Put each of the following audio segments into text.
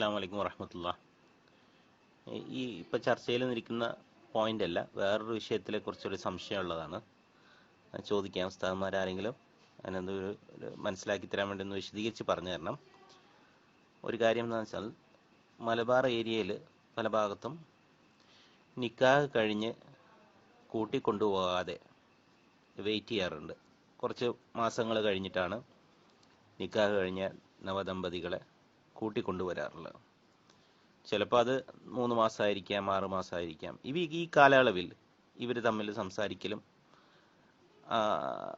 അസ്സലാമു അലൈക്കും വറഹ്മത്തുള്ളാഹി. ഈ ഇപ്പോൾ ചർച്ചയിൽ നിൽക്കുന്ന പോയിന്റ് അല്ല, വേറൊരു വിഷയത്തിലെ കുറിച്ചൊരു സംശയമുള്ളതാണ്. ചോദിക്കാം, ഉസ്താദന്മാരാരെങ്കിലും അതിനെന്ത് മനസ്സിലാക്കി തരാൻ വേണ്ടി ഒന്ന് വിശദീകരിച്ച് പറഞ്ഞു തരണം. ഒരു കാര്യം എന്താണെന്ന് വെച്ചാൽ, മലബാർ ഏരിയയിൽ പല ഭാഗത്തും നിക്കാഹ് കഴിഞ്ഞ് കൂട്ടിക്കൊണ്ടുപോകാതെ വെയിറ്റ് ചെയ്യാറുണ്ട്. കുറച്ച് മാസങ്ങൾ കഴിഞ്ഞിട്ടാണ് നിക്കാഹ് കഴിഞ്ഞ നവദമ്പതികളെ കൂട്ടിക്കൊണ്ടുവരാറുള്ളത്. ചിലപ്പോൾ അത് 3 മാസമായിരിക്കാം, 6 മാസമായിരിക്കാം. ഈ കാലയളവിൽ ഇവർ തമ്മിൽ സംസാരിക്കലും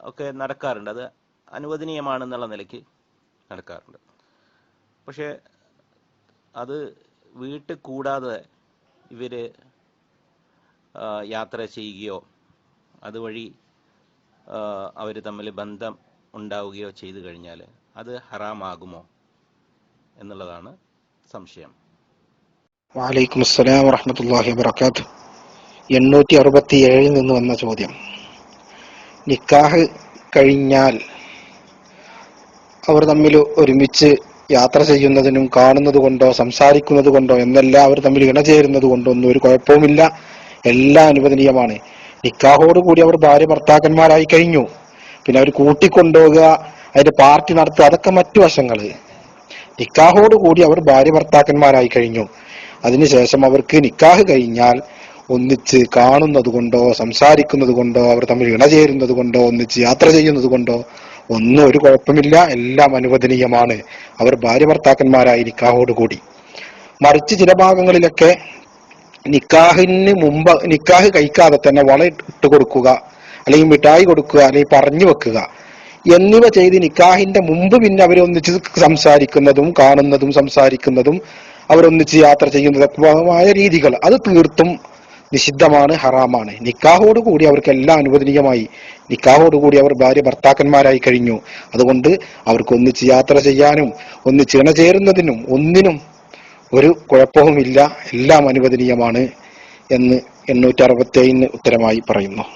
ഒക്കെ നടക്കാറുണ്ട്. അത് അനുവദനീയമാണെന്നുള്ള നിലയ്ക്ക് നടക്കാറുണ്ട്. പക്ഷേ അത് വീട്ടിൽ കൂടാതെ ഇവർ യാത്ര ചെയ്യുകയോ അതുവഴി അവർ തമ്മിൽ ബന്ധം ഉണ്ടാവുകയോ ചെയ്തു കഴിഞ്ഞാൽ അത് ഹറാമാകുമോ എന്നുള്ളതാണ് സംശയം. വഅലൈക്കും അസ്സലാം വറഹ്മത്തുള്ളാഹി വബറകാതുഹു. 867 നിന്ന് വന്ന ചോദ്യം. നിക്കാഹ് കഴിഞ്ഞാൽ അവർ തമ്മിൽ ഒരുമിച്ച് യാത്ര ചെയ്യുന്നതിനും കാണുന്നത് കൊണ്ടോ സംസാരിക്കുന്നത് കൊണ്ടോ എന്നല്ല, അവർ തമ്മിൽ ഇണചേരുന്നത് കൊണ്ടോ ഒന്നും ഒരു കുഴപ്പവുമില്ല, എല്ലാം അനുവദനീയമാണ്. നിക്കാഹോടുകൂടി അവർ ഭാര്യ ഭർത്താക്കന്മാരായി കഴിഞ്ഞു. പിന്നെ അവർ കൂട്ടിക്കൊണ്ടുപോകുക, അതിന്റെ പാർട്ടി നടത്തുക, അതൊക്കെ മറ്റു വശങ്ങള്. നിക്കാഹോടുകൂടി അവർ ഭാര്യ ഭർത്താക്കന്മാരായി കഴിഞ്ഞു. അതിനുശേഷം അവർക്ക് നിക്കാഹ് കഴിഞ്ഞാൽ ഒന്നിച്ച് കാണുന്നത് കൊണ്ടോ സംസാരിക്കുന്നത് കൊണ്ടോ അവർ തമ്മിൽ ഇണചേരുന്നത് കൊണ്ടോ ഒന്നിച്ച് യാത്ര ചെയ്യുന്നത് കൊണ്ടോ ഒന്നും ഒരു കുഴപ്പമില്ല, എല്ലാം അനുവദനീയമാണ്. അവർ ഭാര്യ ഭർത്താക്കന്മാരായി നിക്കാഹോടുകൂടി. മറിച്ച് ചില ഭാഗങ്ങളിലൊക്കെ നിക്കാഹിന് മുമ്പ്, നിക്കാഹ് കഴിക്കാതെ തന്നെ വള ഇട്ട് കൊടുക്കുക, അല്ലെങ്കിൽ മിഠായി കൊടുക്കുക, അല്ലെങ്കിൽ പറഞ്ഞു വെക്കുക എന്നിവ ചെയ്ത് നിക്കാഹിന്റെ മുമ്പ് പിന്നെ അവരൊന്നിച്ച് സംസാരിക്കുന്നതും കാണുന്നതും സംസാരിക്കുന്നതും അവരൊന്നിച്ച് യാത്ര ചെയ്യുന്നതുമായ രീതികൾ, അത് തീർത്തും നിഷിദ്ധമാണ്, ഹറാമാണ്. നിക്കാഹോടുകൂടി അവർക്ക് എല്ലാം അനുവദനീയമായി. നിക്കാഹോടുകൂടി അവർ ഭാര്യ ഭർത്താക്കന്മാരായി കഴിഞ്ഞു. അതുകൊണ്ട് അവർക്ക് ഒന്നിച്ച് യാത്ര ചെയ്യാനും ഒന്നിച്ച് ഇണചേരുന്നതിനും ഒന്നിനും ഒരു കുഴപ്പവുമില്ല, എല്ലാം അനുവദനീയമാണ് എന്ന് 867 ഉത്തരമായി പറയുന്നു.